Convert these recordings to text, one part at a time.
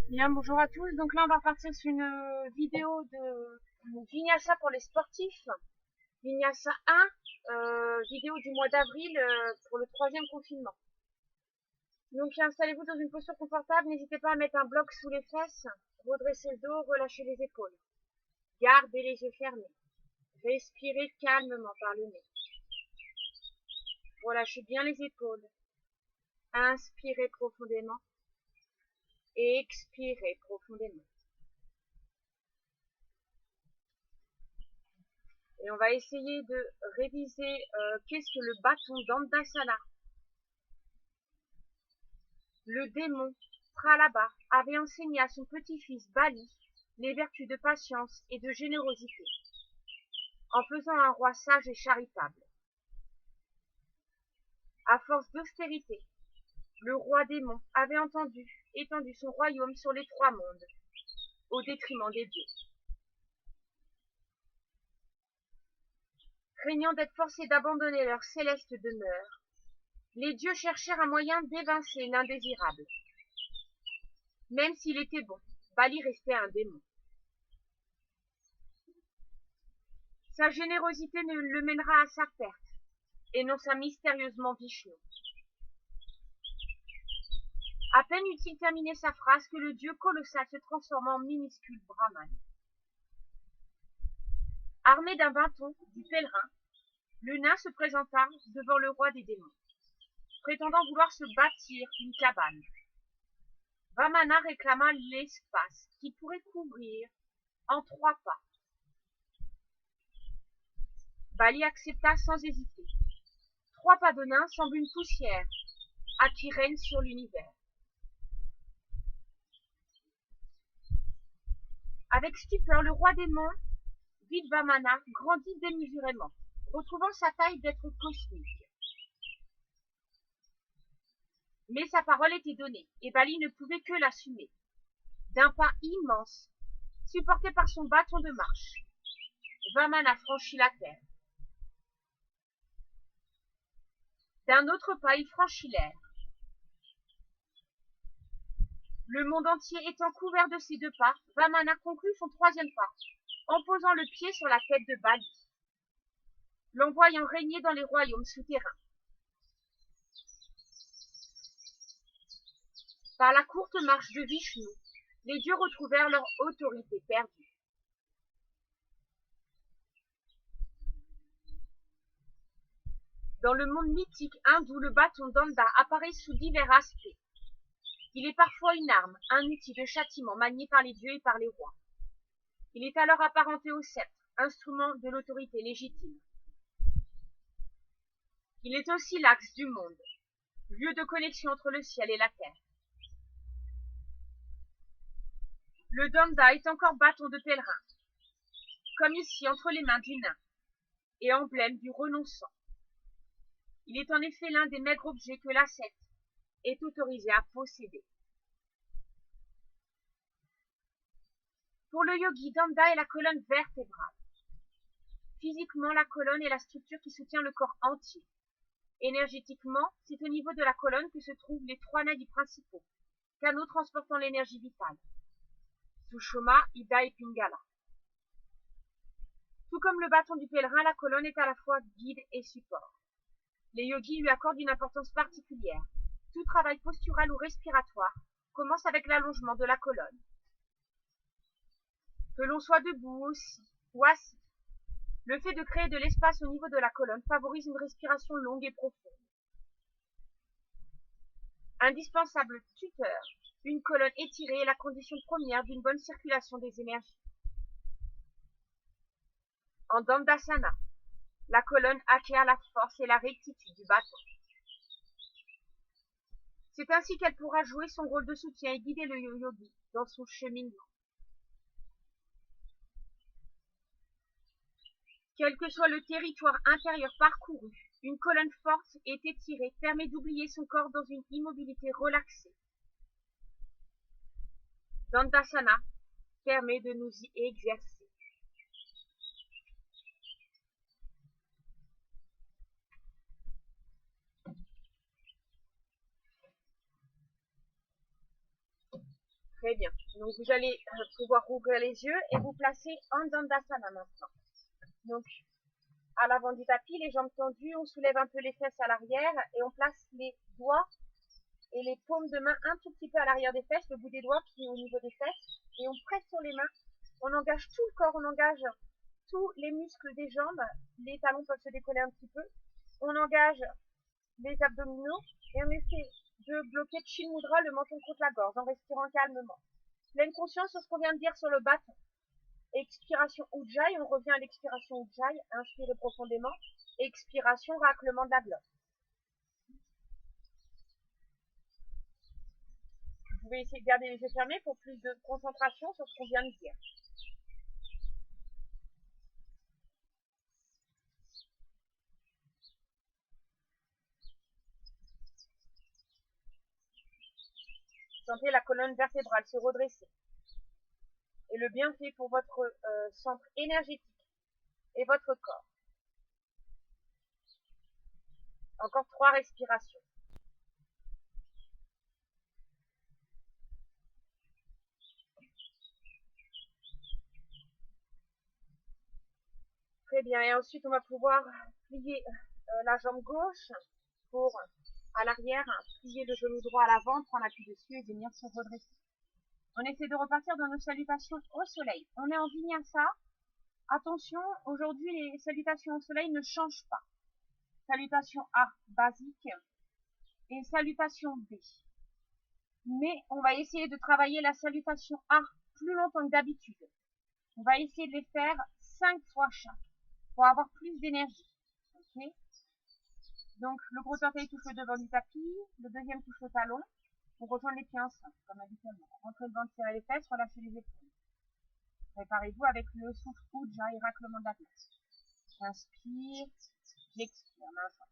Bien, bonjour à tous. Donc là, on va partir sur une vidéo de Vinyasa pour les sportifs. Vinyasa 1, vidéo du mois d'avril pour le 3e confinement. Donc installez-vous dans une posture confortable. N'hésitez pas à mettre un bloc sous les fesses. Redressez le dos, relâchez les épaules. Gardez les yeux fermés. Respirez calmement par le nez. Relâchez bien les épaules. Inspirez profondément. Et expirez profondément. Et on va essayer de réviser qu'est-ce que le bâton d'Andasana. Le démon Pralaba avait enseigné à son petit-fils Bali les vertus de patience et de générosité, en faisant un roi sage et charitable. À force d'austérité, le roi démon avait étendu son royaume sur les 3 mondes, au détriment des dieux. Craignant d'être forcés d'abandonner leur céleste demeure, les dieux cherchèrent un moyen d'évincer l'indésirable. Même s'il était bon, Bali restait un démon. Sa générosité le mènera à sa perte, énonça mystérieusement Vishnu. À peine eut-il terminé sa phrase que le dieu colossal se transforma en minuscule Brahman. Armé d'un bâton du pèlerin, le nain se présenta devant le roi des démons, prétendant vouloir se bâtir une cabane. Vamana réclama l'espace qu'il pourrait couvrir en 3 pas. Bali accepta sans hésiter. 3 pas de nain semblent une poussière à qui règne sur l'univers. Avec stupeur, le roi démon Vidvamana grandit démesurément, retrouvant sa taille d'être cosmique. Mais sa parole était donnée, et Bali ne pouvait que l'assumer. D'un pas immense, supporté par son bâton de marche, Vamana franchit la terre. D'un autre pas, il franchit l'air. Le monde entier étant couvert de ces 2 pas, Vamana conclut son 3e pas, en posant le pied sur la tête de Bali, l'envoyant régner dans les royaumes souterrains. Par la courte marche de Vishnu, les dieux retrouvèrent leur autorité perdue. Dans le monde mythique hindou, le bâton d'Anda apparaît sous divers aspects. Il est parfois une arme, un outil de châtiment manié par les dieux et par les rois. Il est alors apparenté au sceptre, instrument de l'autorité légitime. Il est aussi l'axe du monde, lieu de connexion entre le ciel et la terre. Le danda est encore bâton de pèlerin, comme ici entre les mains du nain, et emblème du renonçant. Il est en effet l'un des maigres objets que l'ascète est autorisé à posséder. Pour le yogi, danda est la colonne vertébrale. Physiquement, la colonne est la structure qui soutient le corps entier. Énergétiquement, c'est au niveau de la colonne que se trouvent les 3 nadis principaux, canaux transportant l'énergie vitale. Sushumna, Ida et Pingala. Tout comme le bâton du pèlerin, la colonne est à la fois guide et support. Les yogis lui accordent une importance particulière. Tout travail postural ou respiratoire commence avec l'allongement de la colonne. Que l'on soit debout aussi, ou assis, le fait de créer de l'espace au niveau de la colonne favorise une respiration longue et profonde. Indispensable tuteur, une colonne étirée est la condition première d'une bonne circulation des énergies. En Dandasana, la colonne acquiert la force et la rectitude du bâton. C'est ainsi qu'elle pourra jouer son rôle de soutien et guider le yogi dans son cheminement. Quel que soit le territoire intérieur parcouru, une colonne forte et étirée permet d'oublier son corps dans une immobilité relaxée. Dandasana permet de nous y exercer. Très bien. Donc vous allez pouvoir rouvrir les yeux et vous placer en Dandasana maintenant. Donc à l'avant du tapis, les jambes tendues, on soulève un peu les fesses à l'arrière et on place les doigts et les paumes de main un tout petit peu à l'arrière des fesses, le bout des doigts qui est au niveau des fesses, et on presse sur les mains. On engage tout le corps, on engage tous les muscles des jambes, les talons peuvent se décoller un petit peu. On engage les abdominaux et on essaie de bloquer Chin Mudra, le menton contre la gorge, en respirant calmement. Pleine conscience sur ce qu'on vient de dire sur le bâton. Expiration Ujjayi, on revient à l'expiration Ujjayi, inspirez profondément. Expiration, raclement de la glotte. Vous pouvez essayer de garder les yeux fermés pour plus de concentration sur ce qu'on vient de dire. Sentez la colonne vertébrale se redresser. Et le bienfait pour votre centre énergétique et votre corps. Encore 3 respirations. Très bien. Et ensuite, on va pouvoir plier la jambe gauche pour à l'arrière, plier le genou droit à l'avant, prendre appui dessus et venir se redresser. On essaie de repartir dans nos salutations au soleil. On est en Vinyasa. Attention, aujourd'hui, les salutations au soleil ne changent pas. Salutation A, basique, et salutation B. Mais on va essayer de travailler la salutation A plus longtemps que d'habitude. On va essayer de les faire 5 fois chaque pour avoir plus d'énergie. Okay. Donc, le gros orteil touche le devant du tapis, le deuxième touche le talon. On rejoint les pieds ensemble, comme habituellement. Rentrez le ventre, serrez les fesses, relâchez les épaules. Préparez-vous avec le souffle Ujjayi, raclement de la glace. J'inspire, j'expire, main forte.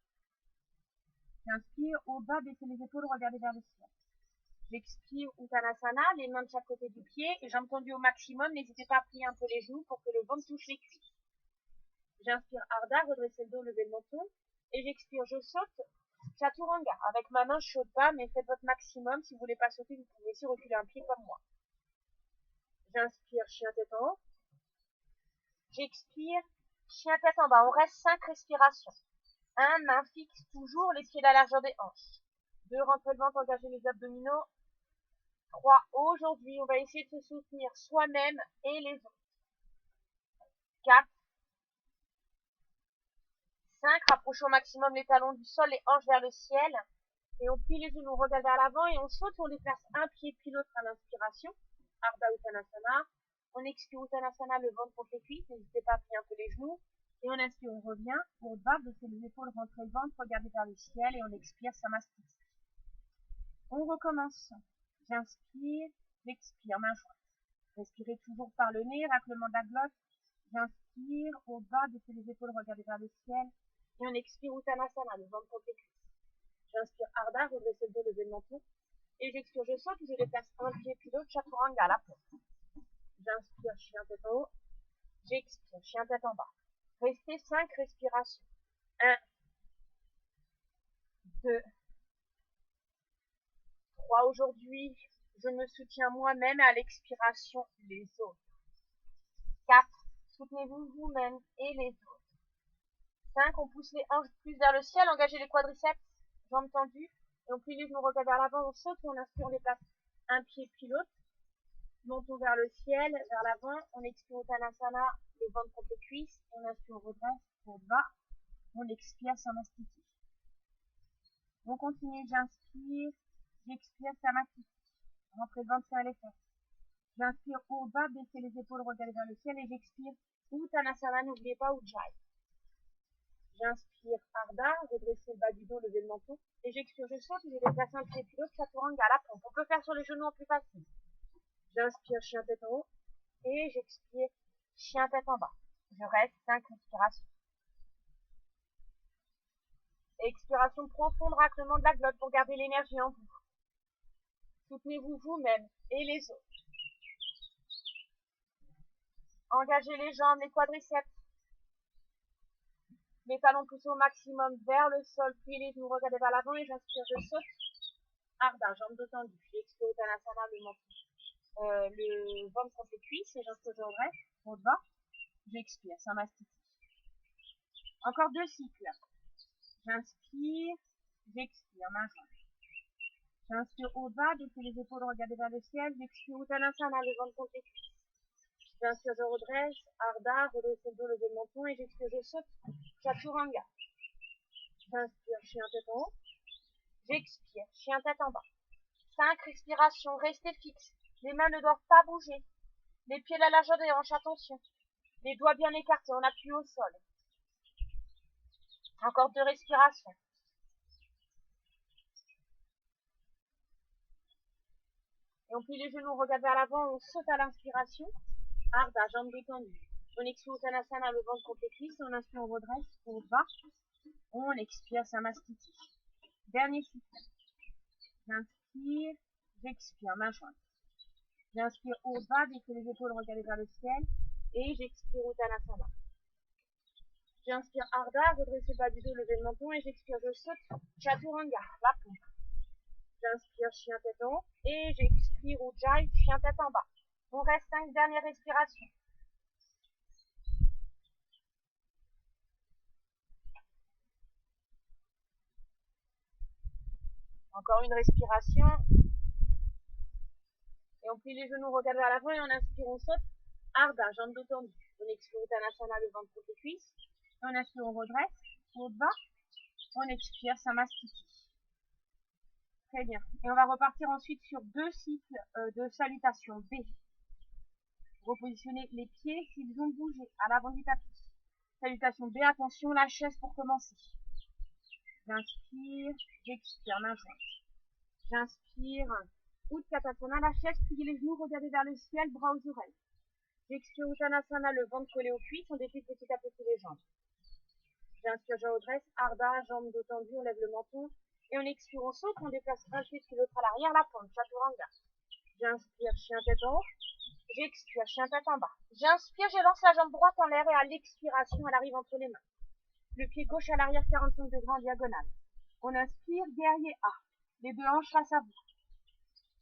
J'inspire, au bas, baissez les épaules, regardez vers le ciel. J'expire, Uttanasana, les mains de chaque côté du pied, et jambes tendues au maximum, n'hésitez pas à plier un peu les genoux pour que le ventre touche les cuisses. J'inspire, Ardha, redressez le dos, levez le menton, et j'expire, je saute, Chaturanga. Avec ma main, je saute pas, mais faites votre maximum. Si vous voulez pas sauter, vous pouvez aussi reculer un pied comme moi. J'inspire, chien tête en haut. J'expire, chien tête en bas. On reste 5 respirations. 1, main fixe, toujours les pieds à la largeur des hanches. 2, rentrez le ventre, engagez les abdominaux. 3, aujourd'hui, on va essayer de se soutenir soi-même et les autres. 4, 5, rapprochez au maximum les talons du sol, les hanches vers le ciel. Et on plie les genoux, on regarde vers l'avant et on saute, on déplace un pied puis l'autre à l'inspiration. Ardha Uttanasana. On expire Uttanasana, le ventre contre les cuisses, n'hésitez pas à plier un peu les genoux. Et on inspire, on revient, on bas, baissez les épaules, rentrez le ventre, regardez vers le ciel et on expire, Samastiti. On recommence. J'inspire, j'expire, main jointe. Respirez toujours par le nez, raclement de la glotte. J'inspire, au bas, baissez les épaules, regardez vers le ciel. Et on expire Uttanasana, le ventre contre les cuisses. J'inspire Ardha, redressez le dos, levez le menton. Et j'expire, je saute, je déplace un pied puis l'autre, Chaturanga à la pompe. J'inspire, chien tête en haut. J'expire, chien tête en bas. Restez 5 respirations. 1, 2, 3. Aujourd'hui, je me soutiens moi-même à l'expiration les autres. 4. Soutenez-vous vous-même et les autres. 5. On pousse les hanches plus vers le ciel, engagez les quadriceps, jambes tendues. Et on plie les genoux, regarde vers l'avant, on saute, on inspire, on déplace un pied puis l'autre. Montons vers le ciel, vers l'avant, on expire Uttanasana, le ventre contre les cuisses, on inspire, on redresse, on bas, on expire, Samastiti. On continue, j'inspire, j'expire, Samastiti. Rentrez le ventre, serrez les fesses. J'inspire au bas, baissez les épaules, regardez vers le ciel et j'expire Uttanasana, n'oubliez pas Ujjayi. J'inspire Ardha, redressez le bas du dos, levez le menton. Et j'expire, je saute, je déplace un pied puis l'autre, Chaturanga à la pompe. On peut faire sur les genoux en plus facile. J'inspire, chien tête en haut. Et j'expire, chien tête en bas. Je reste 5 respirations. Expiration profonde, raclement de la glotte pour garder l'énergie en vous. Soutenez-vous vous-même et les autres. Engagez les jambes, les quadriceps. Les talons poussés au maximum vers le sol, puis les genoux, regardez vers l'avant et j'inspire, je saute. Ardha, jambes détendues. J'expire Uttanasana, le menton. le ventre contre les cuisses et j'inspire, je redresse, on va, j'expire, ça mastique. Encore 2 cycles. J'inspire, j'expire, main jointe. J'inspire au bas, depuis les épaules, regardez vers le ciel, j'expire Uttanasana, le ventre contre les cuisses. J'inspire, je redresse, Ardha, redressez le dos, levez le menton et j'expire, je saute, Chaturanga. J'inspire, chien tête en haut. J'expire, chien tête en bas. 5 respirations, restez fixe. Les mains ne doivent pas bouger. Les pieds à la largeur des hanches, attention. Les doigts bien écartés, on appuie au sol. Encore 2 respirations. Et on plie les genoux, on regarde vers l'avant, on saute à l'inspiration. Ardha, jambes détendues. On expire Uttanasana, le ventre contre les cuisses. On inspire, on redresse, on va. On expire, Samastiti. Dernier cycle. J'inspire, j'expire, main jointe. J'inspire au bas, baissez les épaules, regardez vers le ciel. Et j'expire Uttanasana. J'inspire Ardha, redressez le bas du dos, levez le menton. Et j'expire, je saute, Chaturanga, la pompe. J'inspire, chien tête en haut. Et j'expire Ujjayi, chien tête en bas. On reste 5 dernières respirations. Encore une respiration. Et on plie les genoux, on regarde vers l'avant et on inspire, on saute. Ardha, jambes détendues. On expire Uttanasana, le ventre contre les cuisses. Et on inspire, on redresse. On bas. On expire, Samastiti. Très bien. Et on va repartir ensuite sur 2 cycles de salutation B. Repositionnez les pieds s'ils ont bougé à l'avant du tapis. Salutation B, attention, la chaise pour commencer. J'inspire, j'expire, main jointe. J'inspire, Utkatasana, la chaise, pliez les genoux, regardez vers le ciel, bras aux oreilles. J'expire Uttanasana, le ventre collé aux cuisses, on déplie petit à petit les jambes. J'inspire, je redresse, Ardha, jambes dos tendues, on lève le menton. Et on expire, on saute, on déplace un pied puis l'autre à l'arrière, la pointe, Chaturanga. J'inspire, chien tête en haut. J'expire, chien tête en bas. J'inspire, je lance la jambe droite en l'air et à l'expiration, elle arrive entre les mains. Le pied gauche à l'arrière, 45 degrés en diagonale. On inspire, guerrier A. Les 2 hanches face à vous.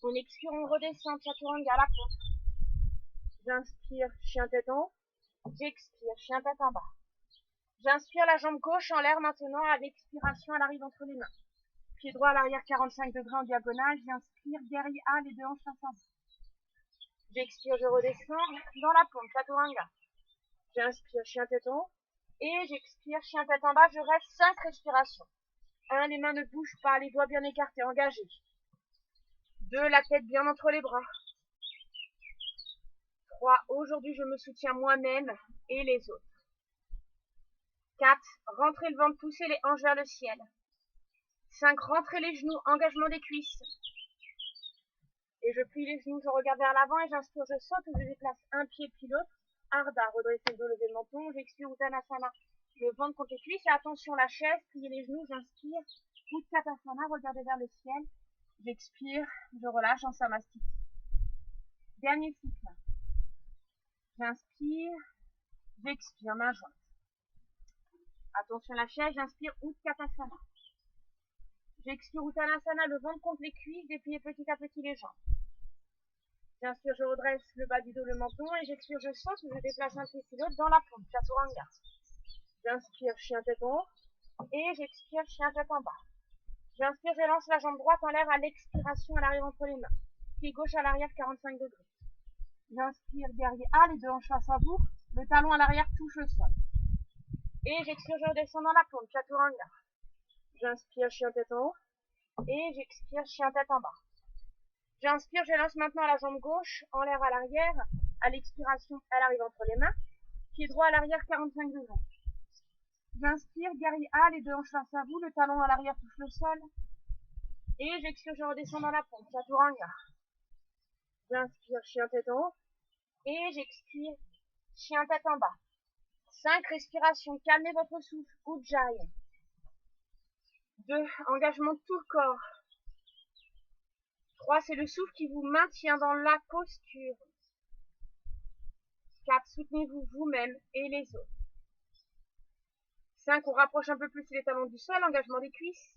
On expire, on redescend, Chaturanga à la pointe. J'inspire, chien tête en haut. J'expire, chien tête en bas. J'inspire, la jambe gauche en l'air maintenant, à l'expiration, elle arrive entre les mains. Pied droit à l'arrière, 45 degrés en diagonale. J'inspire, guerrier A, les 2 hanches face à vous. J'expire, je redescends dans la paume, Chaturanga. J'inspire, chien tête en haut. Et j'expire, chien tête en bas. Je reste 5 respirations. 1, les mains ne bougent pas, les doigts bien écartés, engagés. 2, la tête bien entre les bras. 3, aujourd'hui je me soutiens moi-même et les autres. 4, rentrez le ventre, poussez les hanches vers le ciel. 5, rentrez les genoux, engagement des cuisses. Et je plie les genoux, je regarde vers l'avant et j'inspire, je saute ou je déplace un pied puis l'autre. Ardha, redressez le dos, levez le menton. J'expire Uttanasana, le ventre contre les cuisses. Et attention, la chaise, pliez les genoux, j'inspire. Utkatasana, regardez vers le ciel. J'expire, je relâche en Samastiti. Dernier cycle. J'inspire, j'expire, main jointe. Attention, la chaise, j'inspire Utkatasana. J'expire Uttanasana, le ventre contre les cuisses, dépliez petit à petit les jambes. J'inspire, je redresse le bas du dos, le menton, et j'expire, je saute ou je déplace un pied puis l'autre dans la paume, Chaturanga. J'inspire, chien tête en haut, et j'expire, chien tête en bas. J'inspire, je lance la jambe droite en l'air à l'expiration, elle arrive entre les mains. Pied gauche à l'arrière, 45 degrés. J'inspire, guerrier A, les 2 hanches face à vous, le talon à l'arrière touche le sol. Et j'expire, je redescends dans la paume, Chaturanga. J'inspire, chien tête en haut, et j'expire, chien tête en bas. J'inspire, je lance maintenant la jambe gauche en l'air à l'arrière. À l'expiration, elle arrive entre les mains. Pied droit à l'arrière, 45 degrés. J'inspire, guerrier A, les 2 hanches face à vous, le talon à l'arrière touche le sol. Et j'expire, je redescends dans la pompe, Chaturanga. J'inspire, chien tête en haut. Et j'expire, chien tête en bas. 5 respirations, calmez votre souffle, Ujjayi. 2, engagement de tout le corps. 3, c'est le souffle qui vous maintient dans la posture. 4, soutenez-vous vous-même et les autres. 5, on rapproche un peu plus les talons du sol, engagement des cuisses.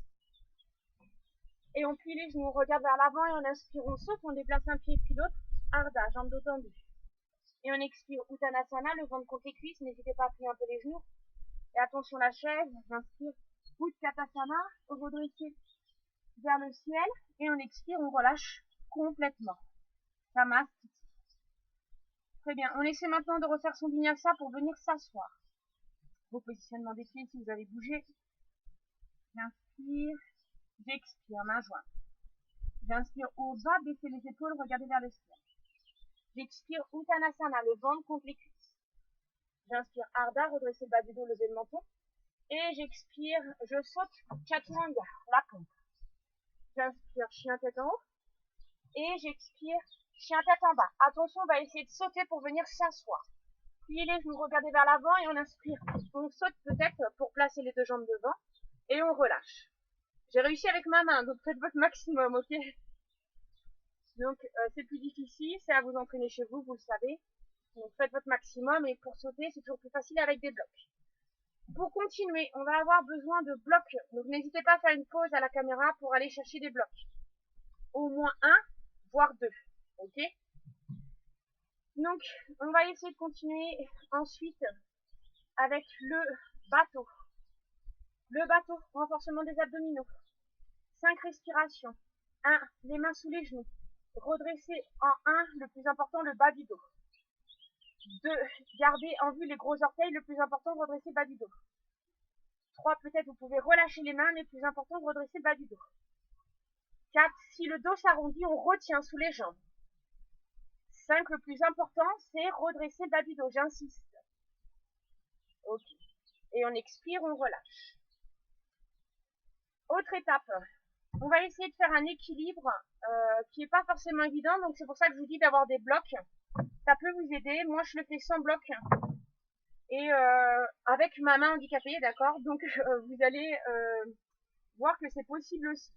Et on plie les genoux, on regarde vers l'avant et on inspire, on saute, on déplace un pied puis l'autre. Ardha, jambes dos tendues. Et on expire Uttanasana, le ventre contre les cuisses. N'hésitez pas à plier un peu les genoux. Et attention la chaise, j'inspire Utkatasana, redresser vers le ciel. Et on expire, on relâche complètement. Samasthiti. Très bien, on essaie maintenant de refaire son vinyasa pour venir s'asseoir. Vos positionnements des pieds si vous avez bougé. J'inspire, j'expire, main jointe. J'inspire au bas, baissez les épaules, regardez vers le ciel. J'expire Uttanasana, le ventre contre les cuisses. J'inspire Ardha, redresser le bas du dos, lever le menton. Et j'expire, je saute Chaturanga, la pompe. J'inspire chien tête en haut. Et j'expire chien tête en bas. Attention, on va essayer de sauter pour venir s'asseoir. Pliez les genoux, regardez vers l'avant et on inspire. On saute peut-être pour placer les deux jambes devant. Et on relâche. J'ai réussi avec ma main, donc faites votre maximum, ok? Donc c'est plus difficile, c'est à vous entraîner chez vous, vous le savez. Donc faites votre maximum et pour sauter, c'est toujours plus facile avec des blocs. Pour continuer, on va avoir besoin de blocs. Donc n'hésitez pas à faire une pause à la caméra pour aller chercher des blocs. Au moins un, voire deux, ok? Donc on va essayer de continuer ensuite avec le bateau. Le bateau, renforcement des abdominaux. 5 respirations. 1. Les mains sous les genoux. Redresser en 1, le plus important, le bas du dos. 2. Garder en vue les gros orteils, le plus important, redresser le bas du dos. 3. Peut-être vous pouvez relâcher les mains, mais le plus important, redresser le bas du dos. 4. Si le dos s'arrondit, on retient sous les jambes. 5. Le plus important, c'est redresser le bas du dos, j'insiste. Ok. Et on expire, on relâche. Autre étape, on va essayer de faire un équilibre qui n'est pas forcément évident, donc c'est pour ça que je vous dis d'avoir des blocs. Ça peut vous aider. Moi, je le fais sans bloc et avec ma main handicapée, d'accord? Donc, vous allez voir que c'est possible aussi.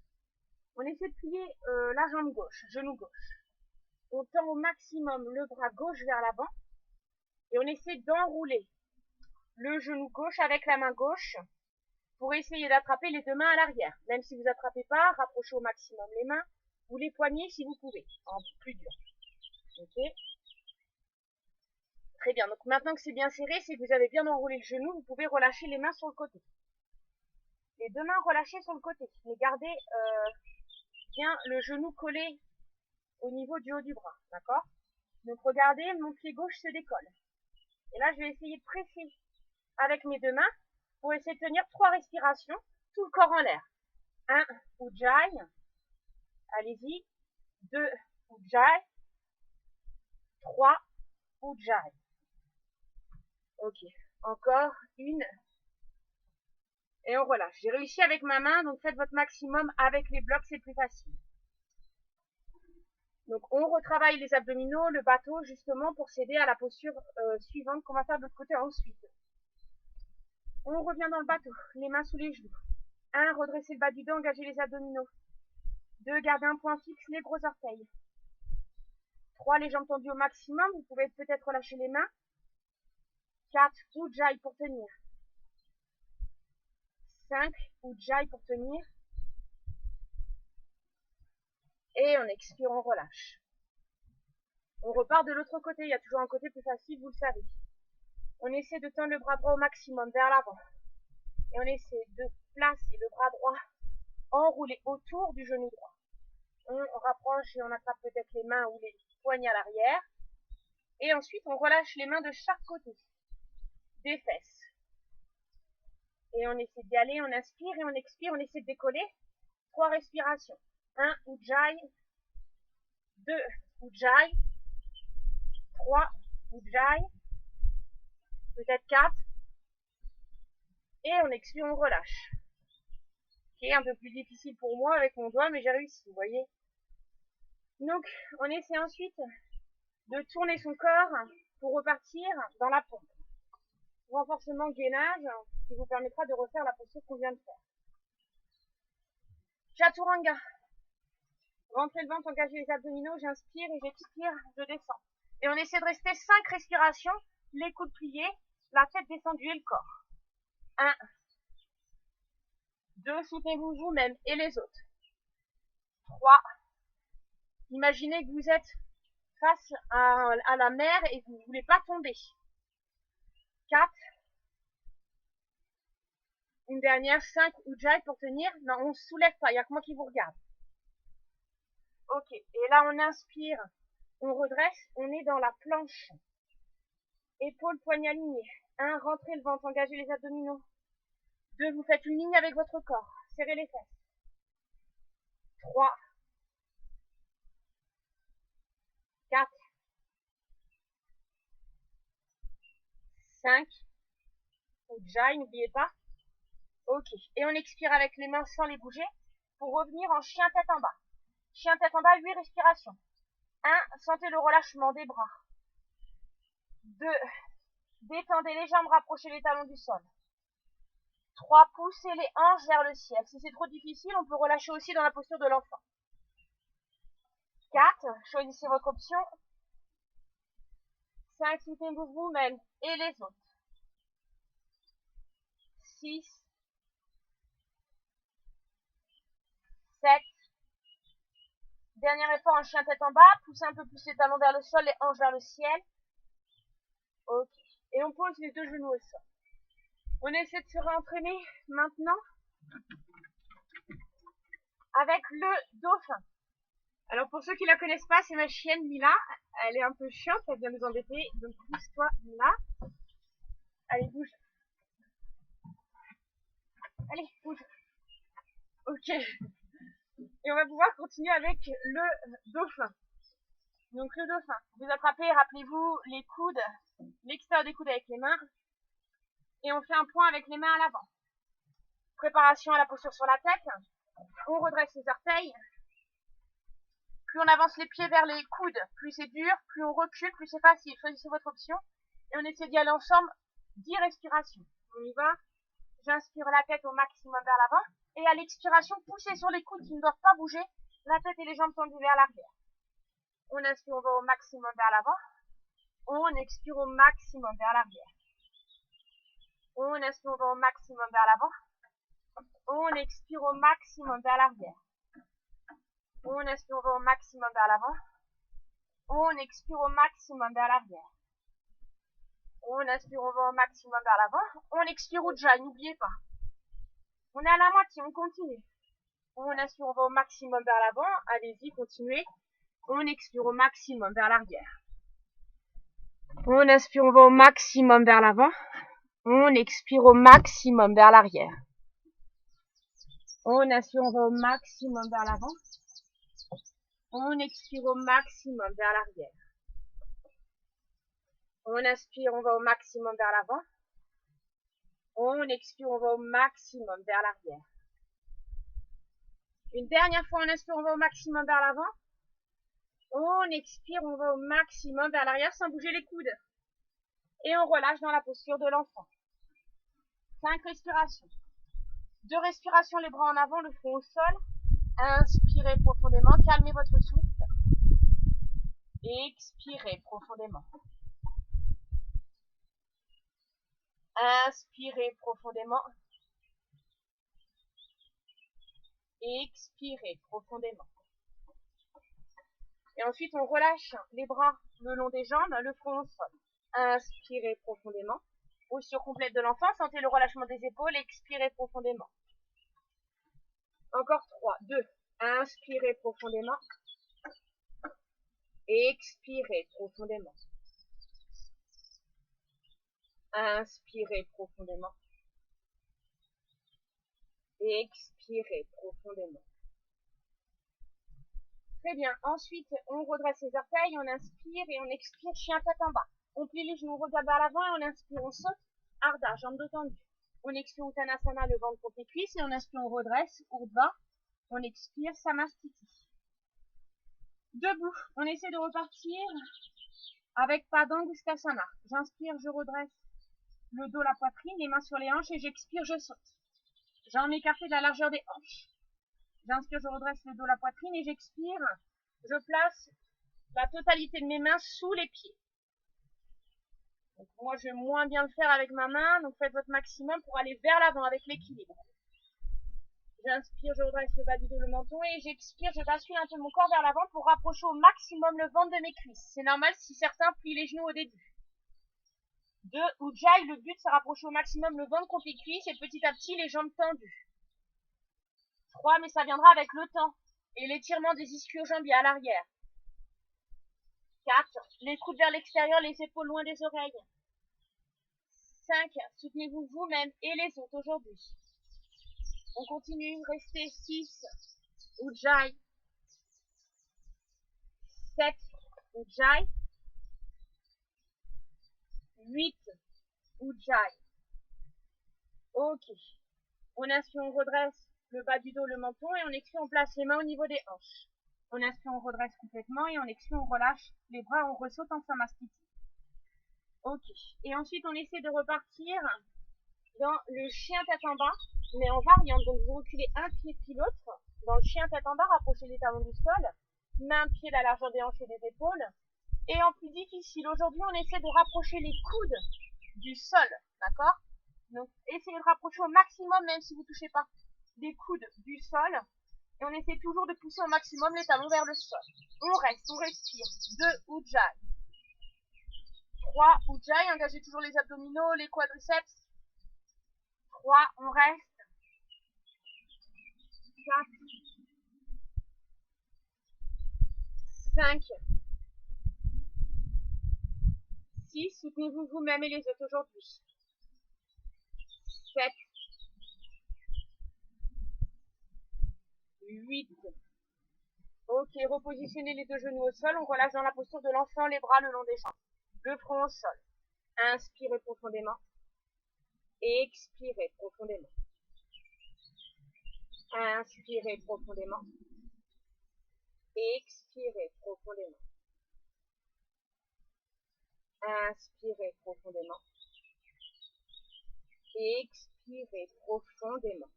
On essaie de plier la jambe gauche, genou gauche. On tend au maximum le bras gauche vers l'avant et on essaie d'enrouler le genou gauche avec la main gauche pour essayer d'attraper les deux mains à l'arrière. Même si vous n'attrapez pas, rapprochez au maximum les mains ou les poignets si vous pouvez, en plus dur. Ok? Très bien, donc maintenant que c'est bien serré, c'est que vous avez bien enroulé le genou, vous pouvez relâcher les mains sur le côté. Les deux mains relâchées sur le côté, mais gardez bien le genou collé au niveau du haut du bras, d'accord? Donc regardez, mon pied gauche se décolle. Et là, je vais essayer de presser avec mes deux mains pour essayer de tenir 3 respirations, tout le corps en l'air. 1, Ujjayi. Allez-y. 2, Ujjayi. 3, Ujjayi. Ok. Encore une. Et on relâche. J'ai réussi avec ma main, donc faites votre maximum avec les blocs, c'est plus facile. Donc on retravaille les abdominaux, le bateau, justement pour s'aider à la posture suivante qu'on va faire de l'autre côté ensuite. On revient dans le bateau, les mains sous les genoux. 1, redresser le bas du dos, engager les abdominaux. 2, garder un point fixe, les gros orteils. 3, les jambes tendues au maximum, vous pouvez peut-être relâcher les mains. 4, Ujjayi pour tenir. 5, Ujjayi pour tenir. Et on expire, on relâche. On repart de l'autre côté, il y a toujours un côté plus facile, vous le savez. On essaie de tendre le bras droit au maximum vers l'avant. Et on essaie de placer le bras droit enroulé autour du genou droit. On rapproche et on attrape peut-être les mains ou les poignets à l'arrière. Et ensuite, on relâche les mains de chaque côté des fesses. Et on essaie d'y aller, on inspire et on expire, on essaie de décoller. 3 respirations. 1, Ujjayi. 2, Ujjayi. 3, Ujjayi. Peut-être 4. Et on expire, on relâche. C'est un peu plus difficile pour moi avec mon doigt, mais j'ai réussi, vous voyez. Donc, on essaie ensuite de tourner son corps pour repartir dans la pompe. Renforcement gainage qui vous permettra de refaire la posture qu'on vient de faire. Chaturanga. Rentrez le ventre, engagez les abdominaux, j'inspire et j'expire, je descends. Et on essaie de rester 5 respirations, les coudes pliés, la tête descendue et le corps. 1, 2, soutenez-vous vous-même et les autres. 3, imaginez que vous êtes face à la mer et vous ne voulez pas tomber. 4. Une dernière, 5, Ujjayi pour tenir. Non, on ne se soulève pas, il n'y a que moi qui vous regarde. Ok, et là on inspire, on redresse, on est dans la planche. Épaules, poignets alignés. 1, rentrez le ventre, engagez les abdominaux. 2, vous faites une ligne avec votre corps, serrez les fesses. 3, 4, 5, Ujjayi, n'oubliez pas. Ok, et on expire avec les mains sans les bouger pour revenir en chien tête en bas. Chien tête en bas, 8 respirations. 1, sentez le relâchement des bras. 2, détendez les jambes, rapprochez les talons du sol. 3, poussez les hanches vers le ciel. Si c'est trop difficile, on peut relâcher aussi dans la posture de l'enfant. 4, choisissez votre option. 5, Sitting Woman et les autres. 6, 7, dernier effort en chien tête en bas, poussez un peu plus les talons vers le sol, les hanches vers le ciel. Ok, et on pose les 2 genoux au sol. On essaie de se réentraîner maintenant avec le dauphin. Alors pour ceux qui la connaissent pas, c'est ma chienne Mila. Elle est un peu chiante, elle vient nous embêter. Donc pousse-toi Mila. Allez, bouge. Allez, bouge. Ok. Et on va pouvoir continuer avec le dauphin. Donc le dauphin, vous attrapez, rappelez-vous, les coudes, l'extérieur des coudes avec les mains. Et on fait un point avec les mains à l'avant. Préparation à la posture sur la tête. On redresse les orteils. Plus on avance les pieds vers les coudes, plus c'est dur, plus on recule, plus c'est facile. Choisissez votre option. Et on essaie d'y aller ensemble. 10 respirations. On y va. J'inspire la tête au maximum vers l'avant. Et à l'expiration, poussez sur les coudes qui ne doivent pas bouger. La tête et les jambes tendues vers l'arrière. On inspire, on va au maximum vers l'avant. On expire au maximum vers l'arrière. On inspire, on va au maximum vers l'avant. On expire au maximum vers l'arrière. On inspire, on va au maximum vers l'avant. On expire au maximum vers l'arrière. On inspire, on va au maximum vers l'avant. On expire Ujjayi, n'oubliez pas. On est à la moitié, on continue. On inspire, on va au maximum vers l'avant. Allez-y, continuez. On expire au maximum vers l'arrière. On inspire, on va au maximum vers l'avant. On expire au maximum vers l'arrière. On inspire, on va au maximum vers l'avant. On expire au maximum vers l'arrière. On inspire, on va au maximum vers l'avant. On expire, on va au maximum vers l'arrière. Une dernière fois, on inspire, on va au maximum vers l'avant. On expire, on va au maximum vers l'arrière sans bouger les coudes. Et on relâche dans la posture de l'enfant. 5 respirations. 2 respirations, les bras en avant, le front au sol. Inspirez profondément, calmez votre souffle. Expirez profondément. Inspirez profondément. Expirez profondément. Et ensuite, on relâche les bras le long des jambes, le front au sol. Inspirez profondément. Posture complète de l'enfant, sentez le relâchement des épaules, expirez profondément. Encore 3, 2. Inspirez profondément. Expirez profondément. Inspirez profondément. Expirez profondément. Très bien. Ensuite, on redresse les orteils, on inspire et on expire, chien tête en bas. On plie les genoux, on regarde vers l'avant et on inspire, on saute. Ardha, jambes détendues. On expire Uttanasana, le ventre contre les cuisses et on inspire, on redresse, Urdhva. On expire, Samastiti. Debout, on essaie de repartir avec Padangusthasana. J'inspire, je redresse le dos, la poitrine, les mains sur les hanches et j'expire, je saute. Jambes écartées de la largeur des hanches. J'inspire, je redresse le dos, la poitrine et j'expire. Je place la totalité de mes mains sous les pieds. Donc moi, je vais moins bien le faire avec ma main, donc faites votre maximum pour aller vers l'avant avec l'équilibre. J'inspire, je redresse le bas du dos, le menton, et j'expire, je bascule un peu mon corps vers l'avant pour rapprocher au maximum le ventre de mes cuisses. C'est normal si certains plient les genoux au début. 2 Ujjayi, le but c'est rapprocher au maximum le ventre contre les cuisses et petit à petit les jambes tendues. 3, mais ça viendra avec le temps. Et l'étirement des ischio-jambiers à l'arrière. 4, les coudes vers l'extérieur, les épaules loin des oreilles. 5, soutenez-vous vous-même et les autres aujourd'hui. On continue, restez 6, Ujjayi. 7, Ujjayi. 8, Ujjayi. Ok. On inspire, on redresse le bas du dos, le menton, et on expire, on place les mains au niveau des hanches. On inspire, on redresse complètement, et on expire, on relâche les bras, on ressaute en Samastiti. Ok. Et ensuite, on essaie de repartir dans le chien tête en bas, mais en variante. Donc, vous reculez un pied puis l'autre. Dans le chien tête en bas, rapprochez les talons du sol. Main, pied, la largeur des hanches et des épaules. Et en plus difficile, aujourd'hui, on essaie de rapprocher les coudes du sol. D'accord? Donc, essayez de rapprocher au maximum, même si vous ne touchez pas des coudes du sol. Et on essaie toujours de pousser au maximum les talons vers le sol. On reste, on respire. 2 Ujjayi. 3 Ujjayi, engagez toujours les abdominaux, les quadriceps. 3, on reste. 4, 5, 6, soutenez-vous vous-même et les autres aujourd'hui. 7, 8. Ok, repositionnez les deux genoux au sol, on relâche dans la posture de l'enfant, les bras le long des jambes. Le front au sol. Inspirez profondément. Expirez profondément. Inspirez profondément. Expirez profondément. Inspirez profondément. Expirez profondément.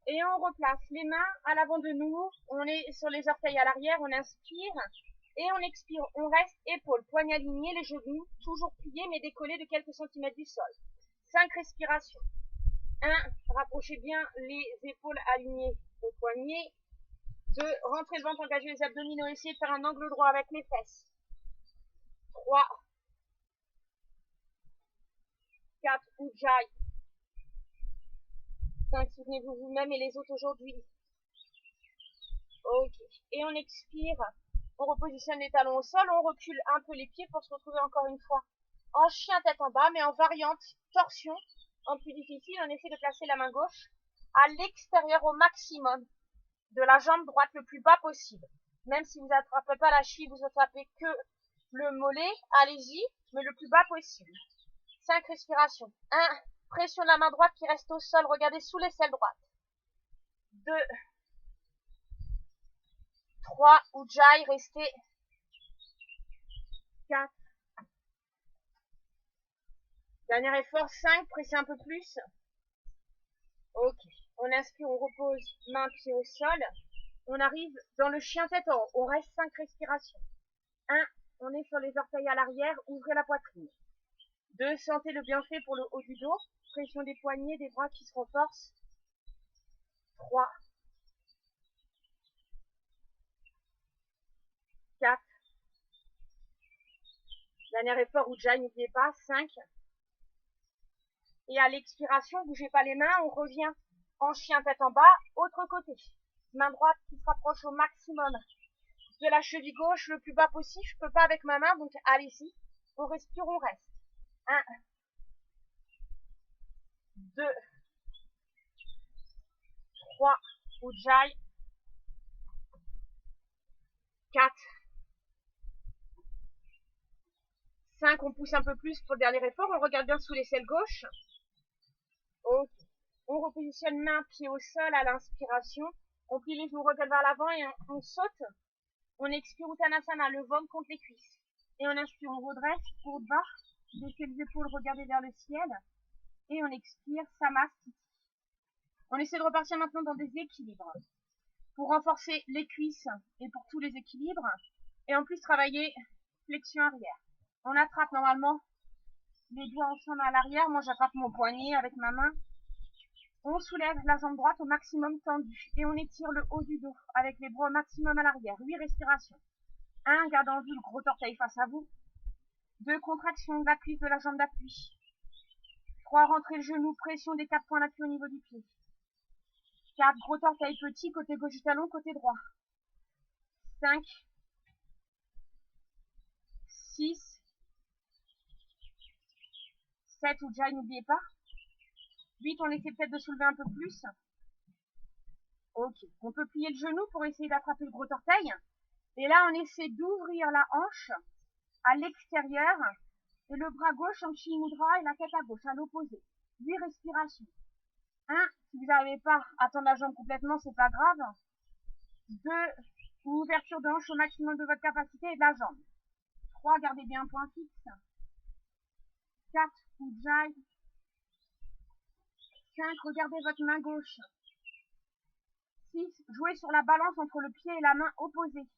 Et on replace les mains à l'avant de nous. On est sur les orteils à l'arrière. On inspire. Et on expire. On reste épaules, poignets alignés, les genoux toujours pliés mais décollés de quelques centimètres du sol. 5 respirations. 1. Rapprochez bien les épaules alignées aux poignets. 2. Rentrez le ventre, engagez les abdominaux. Essayez de faire un angle droit avec les fesses. 3. 4. Ujjayi. 5. Soutenez-vous vous-même et les autres aujourd'hui. Ok. Et on expire. On repositionne les talons au sol. On recule un peu les pieds pour se retrouver encore une fois en chien tête en bas, mais en variante torsion. En plus difficile, on essaie de placer la main gauche à l'extérieur au maximum de la jambe droite le plus bas possible. Même si vous n'attrapez pas la cheville, vous attrapez que le mollet, allez-y, mais le plus bas possible. 5 respirations. 1. Pression de la main droite qui reste au sol, regardez sous l'aisselle droite. 2. 3. Ujjayi, restez. 4. Dernier effort, 5. Pressez un peu plus. Ok. On inspire, on repose, main, pied au sol. On arrive dans le chien tête en haut. On reste 5 respirations. 1. On est sur les orteils à l'arrière, ouvrez la poitrine. 2. Sentez le bienfait pour le haut du dos. Pression des poignets, des bras qui se renforcent. 3. 4. Dernier effort, Ujjayi, n'oubliez pas. 5. Et à l'expiration, bougez pas les mains, on revient en chien tête en bas, autre côté. Main droite qui se rapproche au maximum de la cheville gauche, le plus bas possible. Je peux pas avec ma main, donc allez-y. On respire, on reste. 1, 2, 3, Ujjayi. 4, 5, on pousse un peu plus pour le dernier effort. On regarde bien sous l'aisselle gauche. Ok. On repositionne main, pied au sol à l'inspiration. On plie les genoux, regarde vers l'avant et on saute. On expire Uttanasana, le ventre contre les cuisses. Et on inspire, on redresse, courbe bas. Baissez les épaules, regardez vers le ciel. Et on expire, Samastiti. On essaie de repartir maintenant dans des équilibres. Pour renforcer les cuisses et pour tous les équilibres. Et en plus travailler flexion arrière. On attrape normalement les doigts ensemble à l'arrière. Moi j'attrape mon poignet avec ma main. On soulève la jambe droite au maximum tendue et on étire le haut du dos avec les bras au maximum à l'arrière. 8 respirations. 1. Garde en vue le gros orteil face à vous. 2. Contraction de la cuisse de la jambe d'appui. 3. Rentrez le genou, pression des 4 points d'appui au niveau du pied. 4. Gros orteil petit, côté gauche du talon, côté droit. 5. 6. 7. Ujjayi, n'oubliez pas. 8. On essaie peut-être de soulever un peu plus. Ok. On peut plier le genou pour essayer d'attraper le gros orteil. Et là, on essaie d'ouvrir la hanche à l'extérieur et le bras gauche en Chini Mudra et la tête à gauche, à l'opposé. 8 respirations. 1. Si vous n'arrivez pas à tendre la jambe complètement, c'est pas grave. 2. Ouverture de hanche au maximum de votre capacité et de la jambe. 3. Gardez bien un point fixe. 4. Ujjayi. 5. Regardez votre main gauche. 6. Jouez sur la balance entre le pied et la main opposée.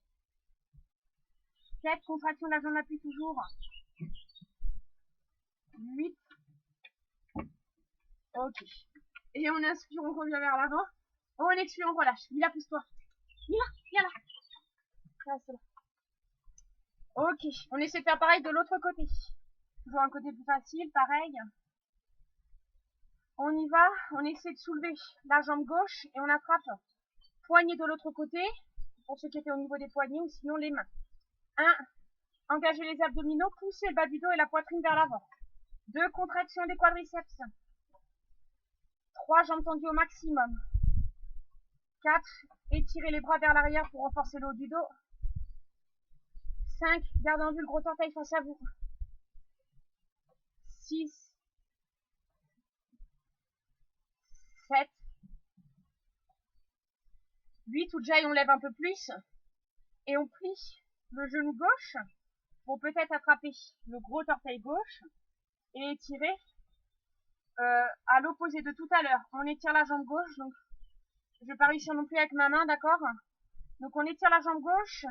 7. Contraction de la jambe d'appui toujours. 8. Ok. Et on inspire, on revient vers l'avant. On expire, on relâche. Mila, pousse-toi. Mila, viens là. Là, c'est là. Ok. On essaie de faire pareil de l'autre côté. Toujours un côté plus facile, pareil. On y va. On essaie de soulever la jambe gauche et on attrape poignet de l'autre côté. Pour ceux qui étaient au niveau des poignets ou sinon les mains. 1. Engagez les abdominaux, poussez le bas du dos et la poitrine vers l'avant. 2. Contraction des quadriceps. 3. Jambes tendues au maximum. 4. Étirez les bras vers l'arrière pour renforcer le haut du dos. 5. Garde en vue le gros orteil face à vous. 6. 7. 8. Ujjayi, on lève un peu plus. Et on plie le genou gauche pour peut-être attraper le gros orteil gauche et étirer à l'opposé de tout à l'heure. On étire la jambe gauche, donc je ne vais pas réussir non plus avec ma main, d'accord? Donc on étire la jambe gauche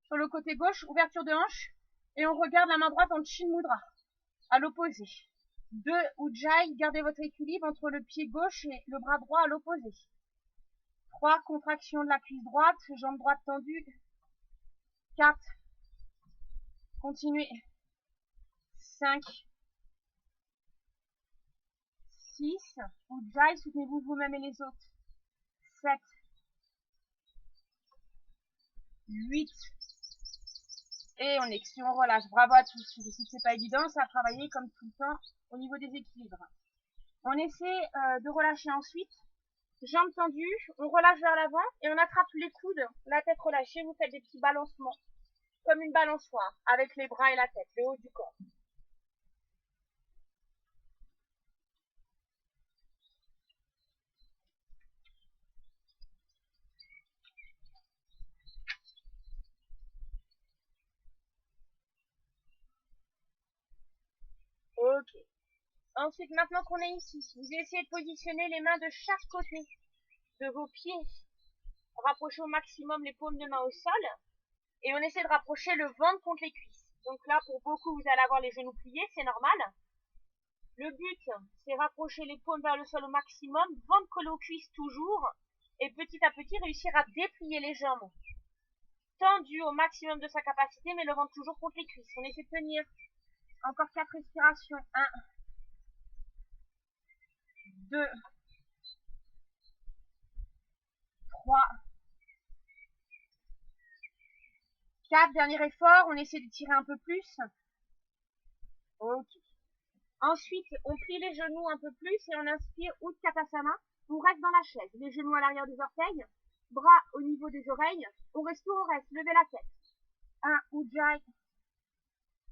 sur le côté gauche, ouverture de hanche, et on regarde la main droite en Chini Mudra, à l'opposé. 2. Ujjayi, gardez votre équilibre entre le pied gauche et le bras droit à l'opposé. 3. Contraction de la cuisse droite, jambe droite tendue. 4. Continuez. 5. 6. Ujjayi, soutenez-vous vous-même et les autres. 7. 8. Et on expire, on relâche. Bravo à tous. Je sais que c'est pas évident, ça a travaillé comme tout le temps au niveau des équilibres. On essaie de relâcher ensuite. Jambes tendues, on relâche vers l'avant et on attrape les coudes, la tête relâchée. Vous faites des petits balancements, comme une balançoire, avec les bras et la tête, le haut du corps. Ok. Ensuite, maintenant qu'on est ici, vous essayez de positionner les mains de chaque côté de vos pieds. Rapprochez au maximum les paumes de main au sol. Et on essaie de rapprocher le ventre contre les cuisses. Donc là, pour beaucoup, vous allez avoir les genoux pliés, c'est normal. Le but, c'est rapprocher les paumes vers le sol au maximum, ventre collé aux cuisses toujours, et petit à petit réussir à déplier les jambes. Tendu au maximum de sa capacité, mais le ventre toujours contre les cuisses. On essaie de tenir encore 4 respirations. 1, 2, 3, 4. Dernier effort, on essaie de tirer un peu plus. Ok. Ensuite, on plie les genoux un peu plus et on inspire Utkatasana. On reste dans la chaise, les genoux à l'arrière des orteils, bras au niveau des oreilles. On respire, on reste, levez la tête. 1, Ujjayi.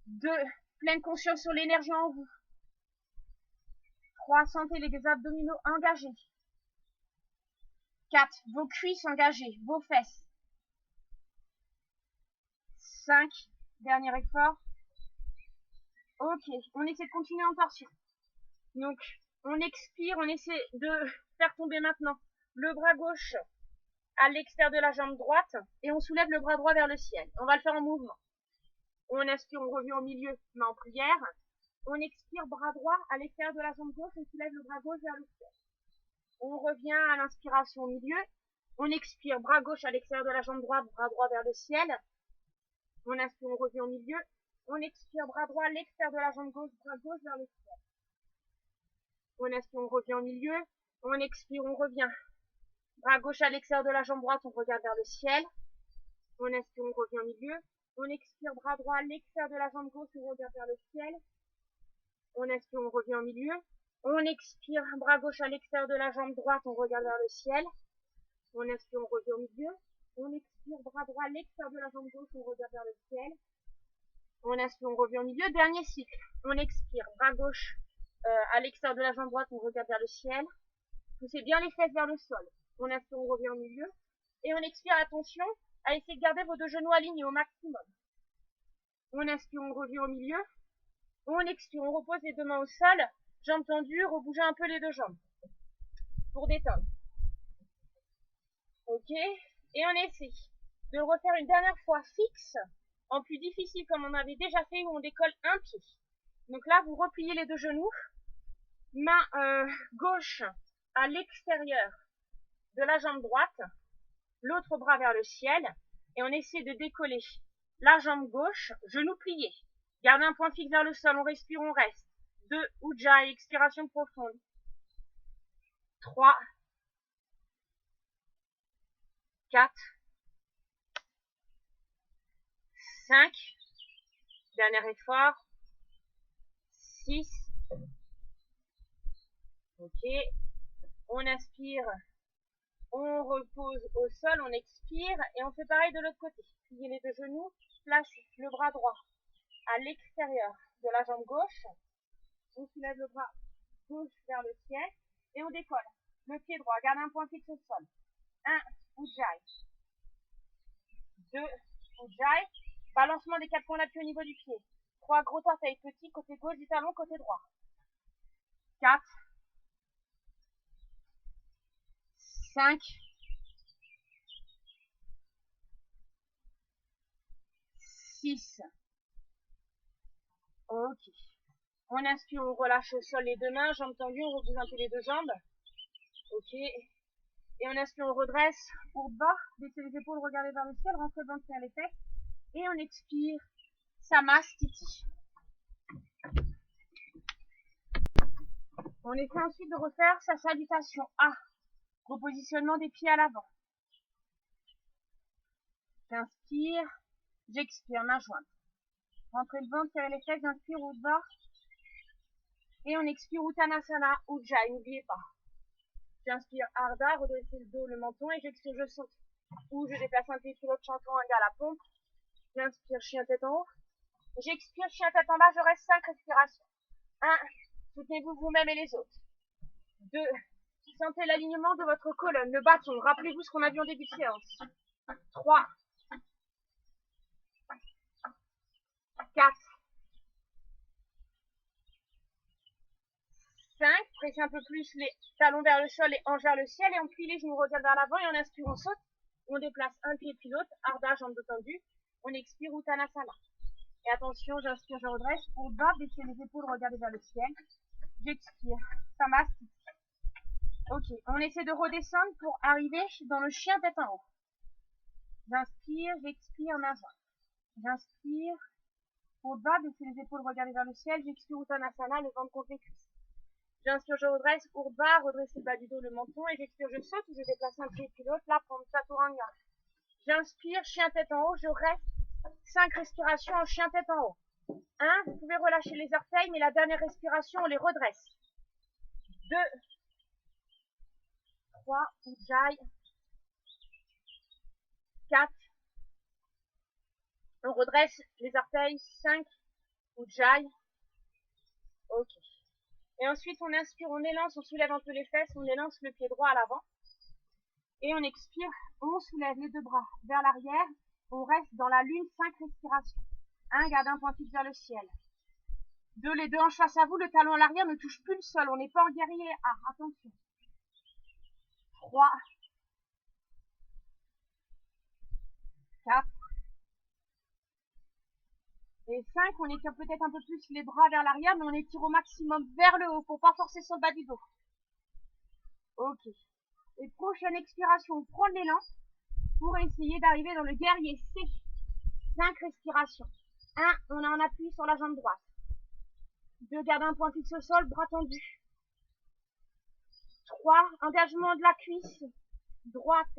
2, pleine conscience sur l'énergie en vous. 3, sentez les abdominaux engagés. 4, vos cuisses engagées, vos fesses. 5, dernier effort. Ok, on essaie de continuer en torsion. Donc, on expire, on essaie de faire tomber maintenant le bras gauche à l'extérieur de la jambe droite et on soulève le bras droit vers le ciel. On va le faire en mouvement. On inspire, on revient au milieu, main en prière. On expire, bras droit à l'extérieur de la jambe gauche, on soulève le bras gauche vers le ciel. On revient à l'inspiration au milieu. On expire, bras gauche à l'extérieur de la jambe droite, bras droit vers le ciel. On inspire, on revient au milieu. On expire, bras droit à l'extérieur de la jambe gauche, bras gauche vers le ciel. On inspire, on revient au milieu. On expire, on revient. Bras gauche à l'extérieur de la jambe droite, on regarde vers le ciel. On inspire, on revient au milieu. On expire, bras droit à l'extérieur de la jambe gauche, on regarde vers le ciel. On inspire, on revient au milieu. On expire, bras gauche à l'extérieur de la jambe droite, on regarde vers le ciel. On inspire, on revient au milieu. On expire, bras droit à l'extérieur de la jambe gauche, on regarde vers le ciel. On inspire, on revient au milieu. Dernier cycle. On expire, bras gauche à l'extérieur de la jambe droite, on regarde vers le ciel. Poussez bien les fesses vers le sol. On inspire, on revient au milieu. Et on expire, attention à essayer de garder vos deux genoux alignés au maximum. On inspire, on revient au milieu. On expire, on repose les deux mains au sol. Jambes tendues, rebougez un peu les deux jambes. Pour détendre. Ok. Et on essaie de le refaire une dernière fois fixe. En plus difficile comme on avait déjà fait où on décolle un pied. Donc là, vous repliez les deux genoux. Main gauche à l'extérieur de la jambe droite. L'autre bras vers le ciel. Et on essaie de décoller la jambe gauche, genou plié. Gardez un point fixe vers le sol, on respire, on reste. 2, Ujjayi, expiration profonde. 3, 4, 5, dernier effort. 6, ok. On inspire, on repose au sol, on expire et on fait pareil de l'autre côté. Pliez les deux genoux, placez le bras droit à l'extérieur de la jambe gauche. On soulève le bras gauche vers le ciel et on décolle. Le pied droit, garde un point fixe au sol. 1, Ujjayi. 2, Ujjayi. Balancement des 4 points d'appui au niveau du pied. 3, gros orteil petit, côté gauche du talon, côté droit. 4, 5, 6. Ok. On inspire, on relâche au sol les deux mains, jambes tendues, on repose un peu les deux jambes. Ok. Et on inspire, on redresse, courbe bas, baissez les épaules, regardez vers le ciel, rentrez le ventre vers les fesses. Et on expire, Samastiti. On essaie ensuite de refaire sa salutation A. Repositionnement des pieds à l'avant. J'inspire, j'expire, main jointe. Rentrez le ventre, serrez les fesses, j'inspire, haut de bas. Et on expire, Uttanasana, Ujjayi, n'oubliez pas. J'inspire, Ardha, redressez le dos, le menton, et j'expire, je saute. Ou je déplace un pied sur l'autre, chantant un gars à la pompe. J'inspire, chien tête en haut. J'expire, chien tête en bas, je reste 5 respirations. 1, soutenez-vous vous-même et les autres. 2, sentez l'alignement de votre colonne, le bâton. Rappelez-vous ce qu'on a vu en début de séance. 3, 4, 5, pressez un peu plus les talons vers le sol, les hanches vers le ciel, et on plie les genoux, regarde vers l'avant, et on inspire, on saute, on déplace un pied puis l'autre, Ardha, jambes tendues, on expire, Uttanasana. Et attention, j'inspire, je redresse, pour bas, baissez les épaules, regardez vers le ciel, j'expire, Samastiti. Ok, on essaie de redescendre pour arriver dans le chien tête en haut. J'inspire, j'expire, main jointe. J'inspire, pour bas, baissez les épaules, regardez vers le ciel, j'expire, Uttanasana, le ventre contre les cuisses. J'inspire, je redresse, courbe bas, redressez le bas du dos, le menton, et j'expire, je saute, ou je déplace un pied puis l'autre, là, pour le chaturanga. J'inspire, chien tête en haut, je reste 5 respirations en chien tête en haut. 1, vous pouvez relâcher les orteils, mais la dernière respiration, on les redresse. 2, 3, Ujjayi. 4, on redresse les orteils, 5, Ujjayi. Ok. Et ensuite, on inspire, on élance, on soulève un peu les fesses, on élance le pied droit à l'avant. Et on expire, on soulève les deux bras vers l'arrière, on reste dans la lune, 5 respirations. 1, garde un point fixe vers le ciel. 2, les deux hanches face à vous, le talon à l'arrière ne touche plus le sol, on n'est pas en guerrier A, attention. 3, 4, et 5, on étire peut-être un peu plus les bras vers l'arrière, mais on étire au maximum vers le haut pour pas forcer sur le bas du dos. Ok. Et prochaine expiration, prendre l'élan pour essayer d'arriver dans le guerrier C. 5 respirations. 1, on a un appui sur la jambe droite. 2, garde un point fixe au sol, bras tendus. 3, engagement de la cuisse droite.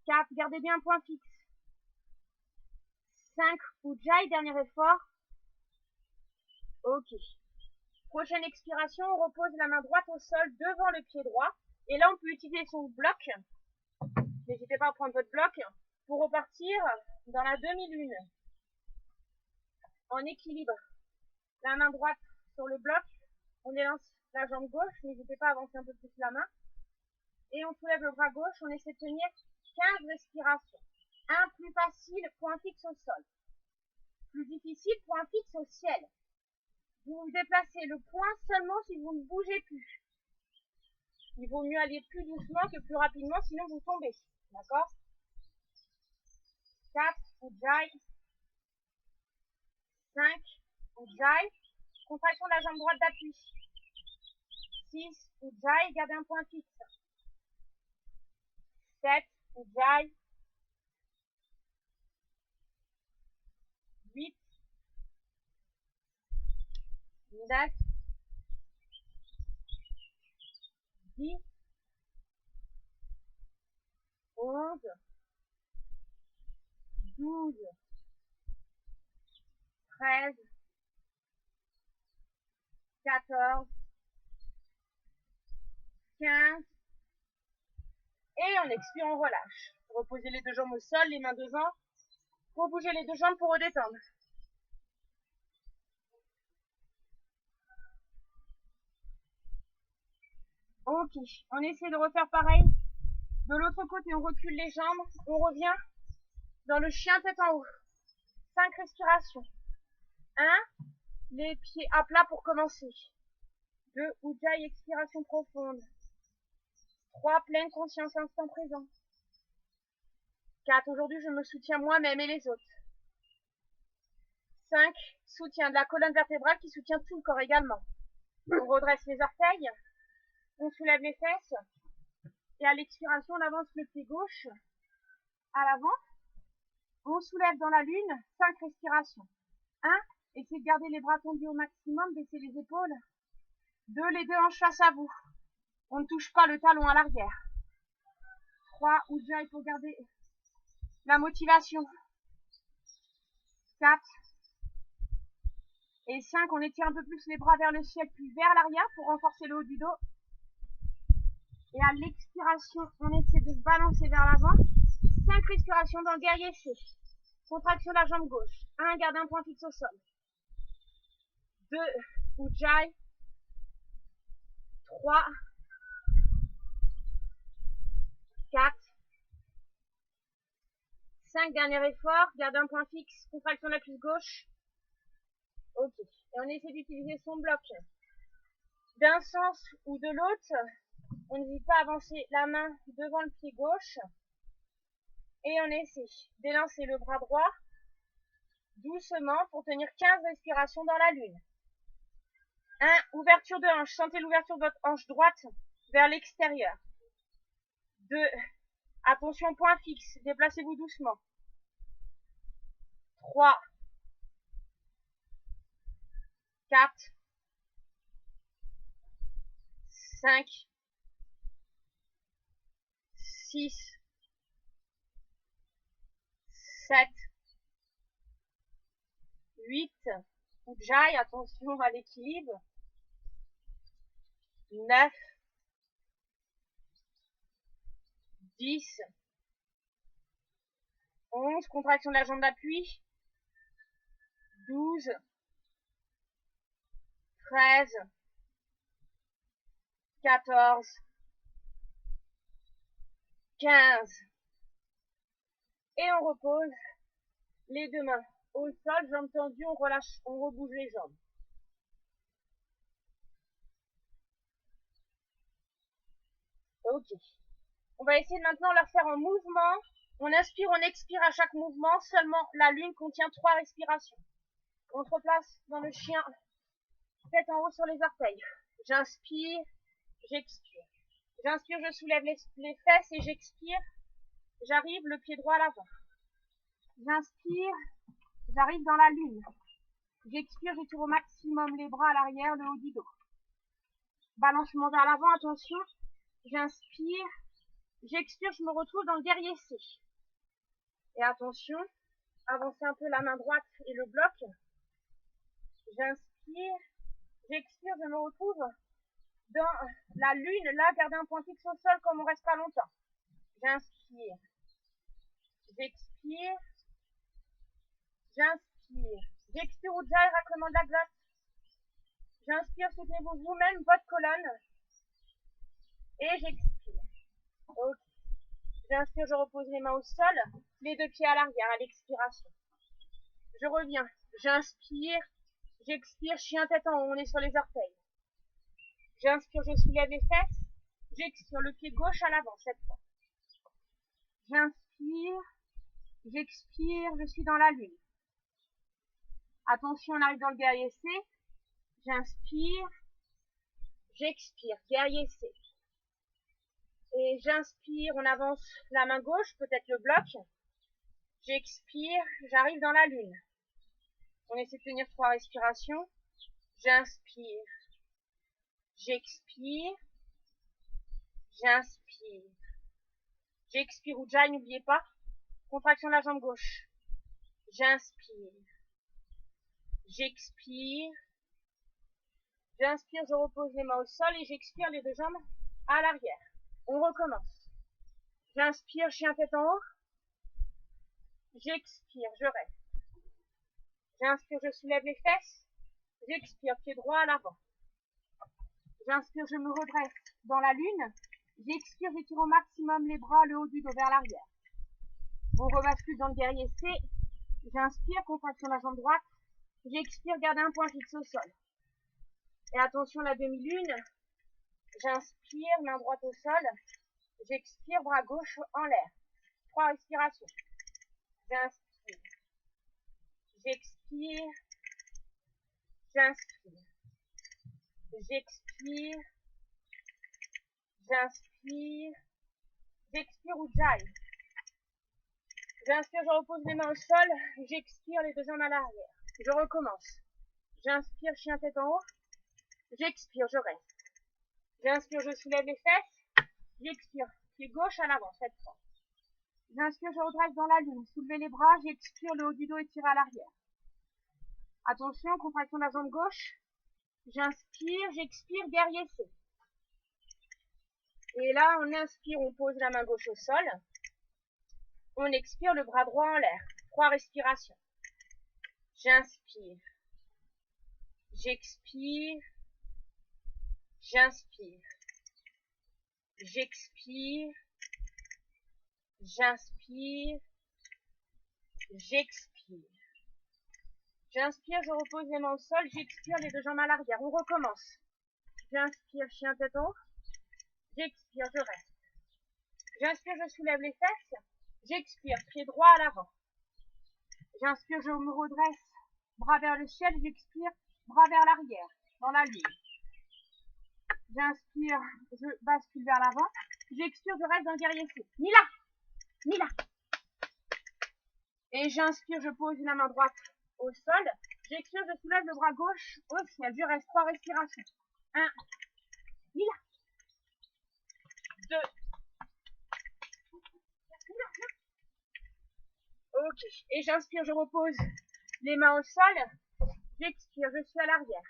4, gardez bien un point fixe. 5, Ujjayi, dernier effort. Ok. Prochaine expiration, on repose la main droite au sol devant le pied droit. Et là, on peut utiliser son bloc. N'hésitez pas à prendre votre bloc pour repartir dans la demi-lune. En équilibre. La main droite sur le bloc. On élance la jambe gauche. N'hésitez pas à avancer un peu plus la main. Et on soulève le bras gauche. On essaie de tenir 15 respirations. Un plus facile, point fixe au sol. Plus difficile, point fixe au ciel. Vous vous déplacez le point seulement si vous ne bougez plus. Il vaut mieux aller plus doucement que plus rapidement, sinon vous tombez. D'accord? 4, Ujjayi. 5, Ujjayi. Contraction de la jambe droite d'appui. 6, Ujjayi. Gardez un point fixe. 7, Ujjayi. 8, 9, 10, 11, 12, 13, 14, 15. Et on expire, on relâche. Reposez les deux jambes au sol, les mains devant. Pour bouger les deux jambes pour redétendre. Ok, on essaie de refaire pareil. De l'autre côté, on recule les jambes. On revient dans le chien tête en haut. 5 respirations. 1, les pieds à plat pour commencer. 2, Ujjayi, expiration profonde. 3, pleine conscience, instant présent. 4, aujourd'hui je me soutiens moi-même et les autres. 5, soutien de la colonne vertébrale qui soutient tout le corps également. On redresse les orteils. On soulève les fesses. Et à l'expiration, on avance le pied gauche à l'avant. On soulève dans la lune, 5 respirations. 1, essayez de garder les bras tendus au maximum, baissez les épaules. 2, les deux hanches face à vous. On ne touche pas le talon à l'arrière. 3, Ujjayi pour garder la motivation. 4 et 5, on étire un peu plus les bras vers le ciel puis vers l'arrière pour renforcer le haut du dos. Et à l'expiration, on essaie de se balancer vers l'avant. 5 respirations dans le guerrier C. Contraction de la jambe gauche. 1, garde un point fixe au sol. 2, Ujjayi. 3, 4, 5, dernier effort. Garde un point fixe. Contraction de la cuisse gauche. Ok. Et on essaie d'utiliser son bloc d'un sens ou de l'autre. On n'hésite pas à avancer la main devant le pied gauche. Et on essaie d'élancer le bras droit doucement pour tenir 15 respirations dans la lune. 1, ouverture de hanche. Sentez l'ouverture de votre hanche droite vers l'extérieur. 2, attention point fixe. Déplacez-vous doucement. 3, 4, 5, 6, 7, 8, Ujjayi, attention à l'équilibre. 9, 10, 11, contraction de la jambe d'appui. 12, 13, 14, 15. Et on repose les deux mains au sol, jambes tendues, on relâche, on rebouge les jambes. Ok. On va essayer maintenant de leur faire un mouvement. On inspire, on expire à chaque mouvement. Seulement la lune contient 3 respirations. On se replace dans le chien, tête en haut sur les orteils. J'inspire, j'expire. J'inspire, je soulève les fesses et j'expire. J'arrive le pied droit à l'avant. J'inspire, j'arrive dans la lune. J'expire, j'étire au maximum les bras à l'arrière, le haut du dos. Balancement vers l'avant, attention. J'inspire, j'expire, je me retrouve dans le guerrier C. Et attention, avancez un peu la main droite et le bloc. J'inspire, j'expire, je me retrouve dans la lune, là, gardez un point fixe au sol comme on reste pas longtemps. J'inspire, j'expire, j'inspire, j'expire Ujjayi, raclement de la glotte. J'inspire, soutenez-vous vous-même, votre colonne. Et j'expire. Ok. J'inspire, je repose les mains au sol, les deux pieds à l'arrière à l'expiration. Je reviens, j'inspire, j'expire, chien tête en haut, on est sur les orteils. J'inspire, je soulève les fesses, j'expire le pied gauche à l'avant cette fois. J'inspire, j'expire, je suis dans la lune. Attention, on arrive dans le guerrier C. J'inspire, j'expire, guerrier C. Et j'inspire, on avance la main gauche, peut-être le bloc. J'expire, j'arrive dans la lune. On essaie de tenir 3 respirations. J'inspire, j'expire, j'inspire. J'expire Ujjayi, n'oubliez pas. Contraction de la jambe gauche. J'inspire, j'expire. J'inspire, je repose les mains au sol et j'expire les deux jambes à l'arrière. On recommence. J'inspire, chien tête en haut. J'expire, je reste. J'inspire, je soulève les fesses. J'expire, pied droit à l'avant. J'inspire, je me redresse dans la lune. J'expire, j'étire au maximum les bras, le haut du dos vers l'arrière. On rebascule dans le guerrier C. J'inspire, contraction de la jambe droite. J'expire, garde un point fixe au sol. Et attention, la demi-lune. J'inspire, main droite au sol. J'expire, bras gauche en l'air. 3 respirations. J'inspire. J'expire. J'inspire. J'expire. J'inspire. J'expire Ujjayi. J'inspire, je repose les mains au sol. J'expire, les deux jambes à l'arrière. Je recommence. J'inspire, chien tête en haut. J'expire, je reste. J'inspire, je soulève les fesses. J'expire, pied gauche à l'avant cette fois. J'inspire, je redresse dans la lune. Soulevez les bras. J'expire, le haut du dos étiré à l'arrière. Attention, contraction de la jambe gauche. J'inspire, j'expire, guerrier C. Et là, on inspire, on pose la main gauche au sol. On expire, le bras droit en l'air. 3 respirations. J'inspire. J'expire. J'inspire. J'expire. J'inspire. J'expire. J'inspire, je repose les mains au sol. J'expire, les deux jambes à l'arrière. On recommence. J'inspire, chien tête en haut. J'expire, je reste. J'inspire, je soulève les fesses. J'expire, pied droit à l'avant. J'inspire, je me redresse, bras vers le ciel. J'expire, bras vers l'arrière, dans la lune. J'inspire, je bascule vers l'avant. J'expire, je reste dans le guerrier C. Ni là, ni là. Et j'inspire, je pose la main droite au sol. J'expire, je soulève le bras gauche au ciel. Je reste 3 respirations. 1, ni là. 2. Ok. Et j'inspire, je repose les mains au sol. J'expire, je suis à l'arrière.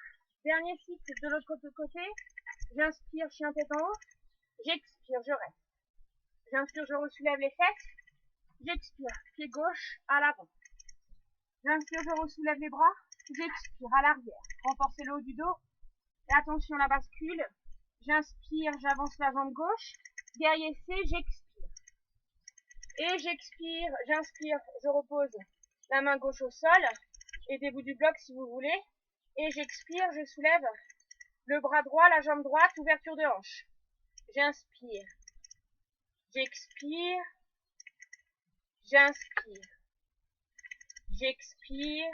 Dernier cycle de l'autre côté. J'inspire, chien tête en haut. J'expire, je reste. J'inspire, je ressoulève les fesses. J'expire, pied gauche à l'avant. J'inspire, je ressoulève les bras. J'expire à l'arrière. Renforcez le haut du dos. Et attention, la bascule. J'inspire, j'avance la jambe gauche. Guerrier C, j'expire. Et j'expire, j'inspire, je repose la main gauche au sol. Aidez-vous du bloc si vous voulez. Et j'expire, je soulève le bras droit, la jambe droite, ouverture de hanche. J'inspire. J'expire. J'inspire. J'expire.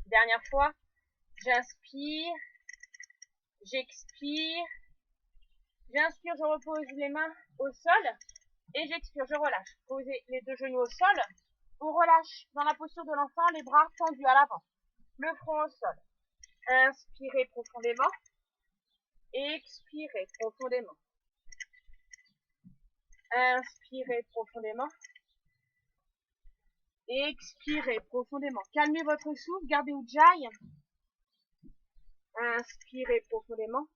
Dernière fois. J'inspire. J'expire. J'inspire, je repose les mains au sol. Et j'expire, je relâche. Posez les deux genoux au sol. On relâche dans la posture de l'enfant, les bras tendus à l'avant. Le front au sol. Inspirez profondément. Expirez profondément. Inspirez profondément. Expirez profondément. Calmez votre souffle, gardez Ujjayi. Inspirez profondément.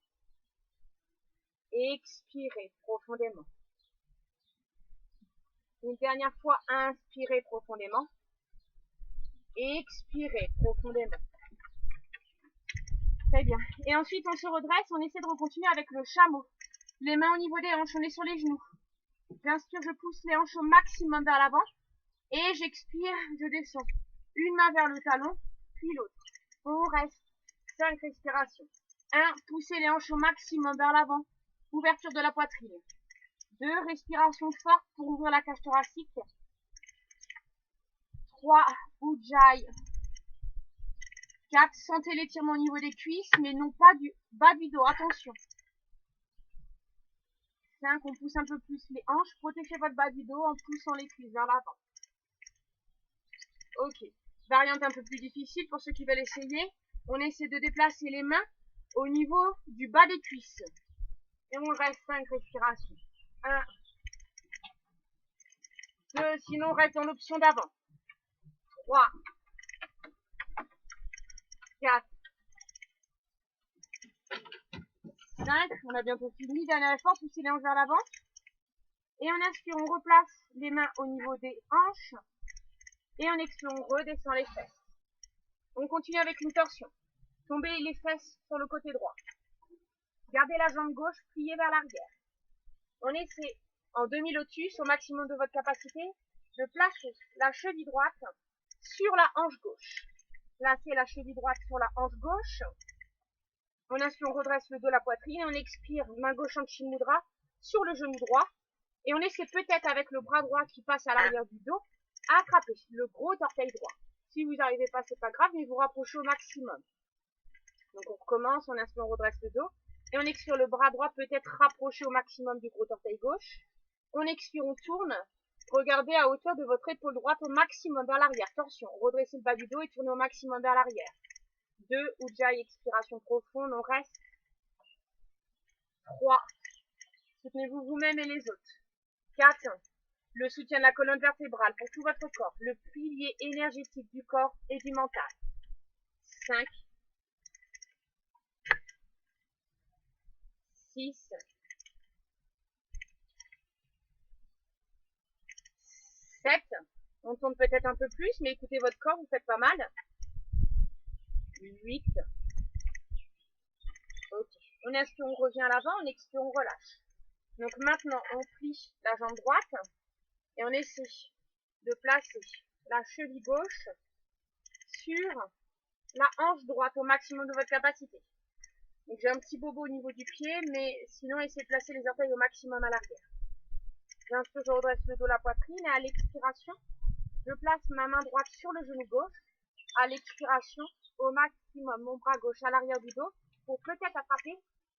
Expirez profondément. Une dernière fois, inspirez profondément. Expirez profondément. Très bien. Et ensuite, on se redresse, on essaie de continuer avec le chameau. Les mains au niveau des hanches, on est sur les genoux. J'inspire, je pousse les hanches au maximum vers l'avant. Et j'expire, je descends. Une main vers le talon, puis l'autre. On reste. 5 respirations. 1. Poussez les hanches au maximum vers l'avant. Ouverture de la poitrine. 2. Respiration forte pour ouvrir la cage thoracique. 3. Ujjayi. 4. Sentez l'étirement au niveau des cuisses, mais non pas du bas du dos. Attention. 5. On pousse un peu plus les hanches. Protégez votre bas du dos en poussant les cuisses vers l'avant. Ok. Variante un peu plus difficile pour ceux qui veulent essayer. On essaie de déplacer les mains au niveau du bas des cuisses. Et on reste 5 respirations. 1. 2. Sinon, on reste dans l'option d'avant. 3. 4. 5. On a bientôt fini. Dernier effort, poussez les hanches vers l'avant. Et en inspire, on replace les mains au niveau des hanches. Et en expire, on redescend les fesses. On continue avec une torsion. Tombez les fesses sur le côté droit. Gardez la jambe gauche pliée vers l'arrière. On essaie en demi-lotus, au maximum de votre capacité, de placer la cheville droite sur la hanche gauche. Placez la cheville droite sur la hanche gauche. On inspire, on redresse le dos, la poitrine. On expire, main gauche en Chin Mudra sur le genou droit. Et on essaie peut-être avec le bras droit qui passe à l'arrière du dos, à attraper le gros orteil droit. Si vous n'arrivez pas, c'est pas grave, mais vous rapprochez au maximum. Donc on recommence, on inspire, on redresse le dos. Et on expire, le bras droit peut-être rapproché au maximum du gros orteil gauche. On expire, on tourne. Regardez à hauteur de votre épaule droite au maximum vers l'arrière. Torsion, redressez le bas du dos et tournez au maximum vers l'arrière. 2. Ujjayi, expiration profonde, on reste. 3. Soutenez-vous vous-même et les autres. 4. Le soutien de la colonne vertébrale pour tout votre corps. Le pilier énergétique du corps et du mental. 5. 6. 7. On tourne peut-être un peu plus, mais écoutez votre corps, vous faites pas mal. 8. Ok. On inspire, on revient à l'avant, on expire, on relâche. Donc maintenant, on plie la jambe droite et on essaie de placer la cheville gauche sur la hanche droite au maximum de votre capacité. Donc j'ai un petit bobo au niveau du pied, mais sinon essayez de placer les orteils au maximum à l'arrière. J'inspire, je redresse le dos, la poitrine et à l'expiration, je place ma main droite sur le genou gauche. À l'expiration, au maximum, mon bras gauche à l'arrière du dos pour peut-être attraper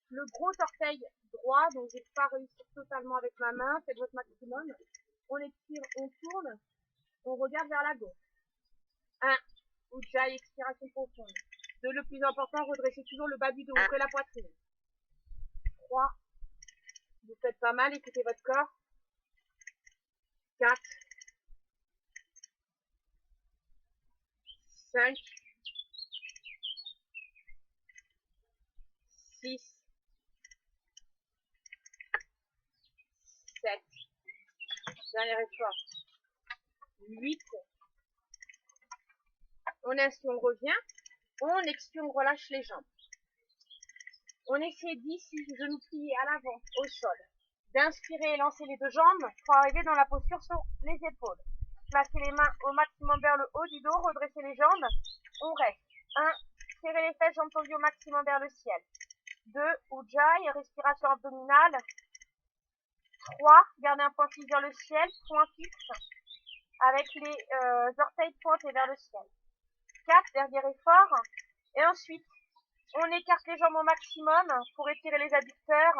le gros orteil droit. Donc je ne vais pas réussir totalement avec ma main, faites votre maximum. On expire, on tourne, on regarde vers la gauche. 1. Ujjayi, expiration profonde. 2. Le plus important, redressez toujours le bas du dos, ouvrez la poitrine. 3. Vous faites pas mal, écoutez votre corps. 4. 5. 6. 7. Dernier effort. 8. On inspire, on revient. On expire, on relâche les jambes. On essaie d'ici, genoux pliés à l'avant, au sol, d'inspirer et lancer les deux jambes pour arriver dans la posture sur les épaules. Placez les mains au maximum vers le haut du dos, redressez les jambes. On reste. 1. Serrez les fesses, jambes tendues au maximum vers le ciel. 2. Ujjayi, respiration abdominale. 3. Gardez un point fixe vers le ciel, point fixe, avec les orteils pointés vers le ciel. 4. Dernier effort. Et ensuite, on écarte les jambes au maximum pour étirer les adducteurs.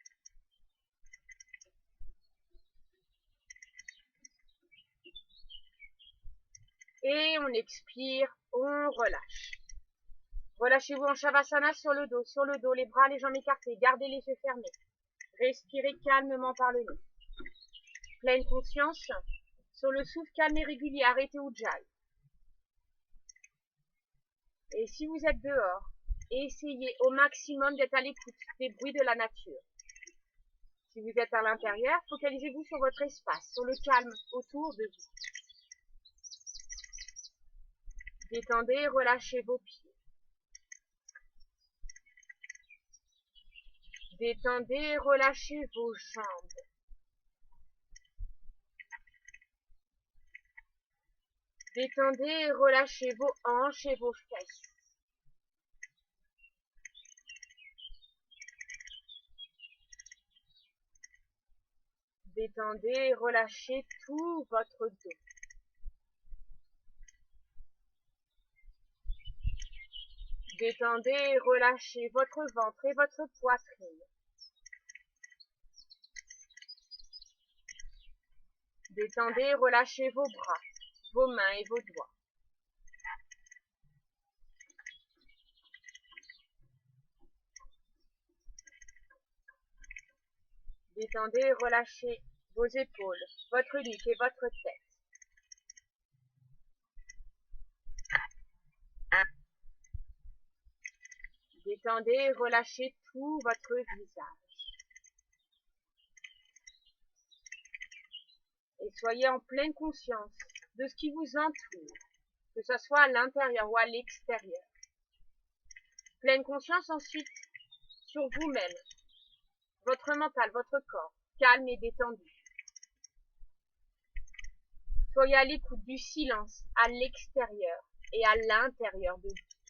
Et on expire, on relâche. Relâchez-vous en Shavasana sur le dos, les bras, les jambes écartées. Gardez les yeux fermés. Respirez calmement par le nez. Pleine conscience sur le souffle calme et régulier. Arrêtez Ujjayi. Et si vous êtes dehors, essayez au maximum d'être à l'écoute des bruits de la nature. Si vous êtes à l'intérieur, focalisez-vous sur votre espace, sur le calme autour de vous. Détendez et relâchez vos pieds. Détendez et relâchez vos jambes. Détendez et relâchez vos hanches et vos fesses. Détendez et relâchez tout votre dos. Détendez et relâchez votre ventre et votre poitrine. Détendez et relâchez vos bras, vos mains et vos doigts. Détendez et relâchez vos épaules, votre nuque et votre tête. Détendez et relâchez tout votre visage. Et soyez en pleine conscience de ce qui vous entoure, que ce soit à l'intérieur ou à l'extérieur. Pleine conscience ensuite sur vous-même, votre mental, votre corps, calme et détendu. Soyez à l'écoute du silence à l'extérieur et à l'intérieur de vous.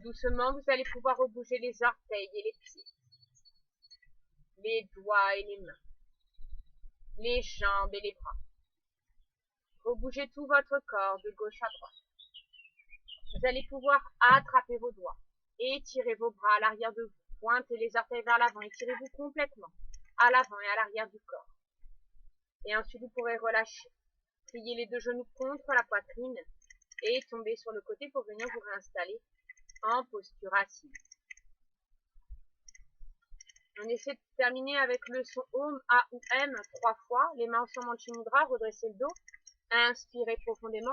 doucement, vous allez pouvoir rebouger les orteils et les pieds, les doigts et les mains, les jambes et les bras. Rebougez tout votre corps de gauche à droite. Vous allez pouvoir attraper vos doigts, étirer vos bras à l'arrière de vous, pointez les orteils vers l'avant, étirez-vous complètement à l'avant et à l'arrière du corps. Et ensuite, vous pourrez relâcher. Pliez les deux genoux contre la poitrine et tomber sur le côté pour venir vous réinstaller en posture assise. On essaie de terminer avec le son Om, A ou M 3 fois. Les mains ensemble en Mudra, redressez le dos. Inspirez profondément.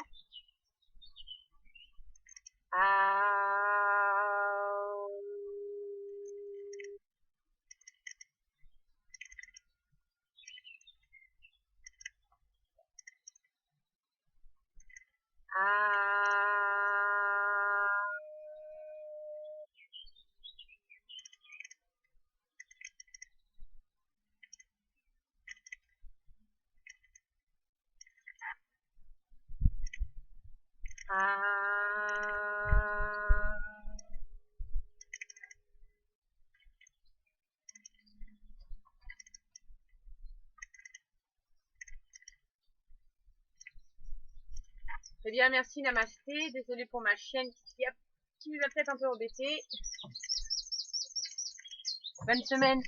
Très bien, merci, namasté. Désolée pour ma chienne qui nous a peut-être un peu embêté. Bonne semaine.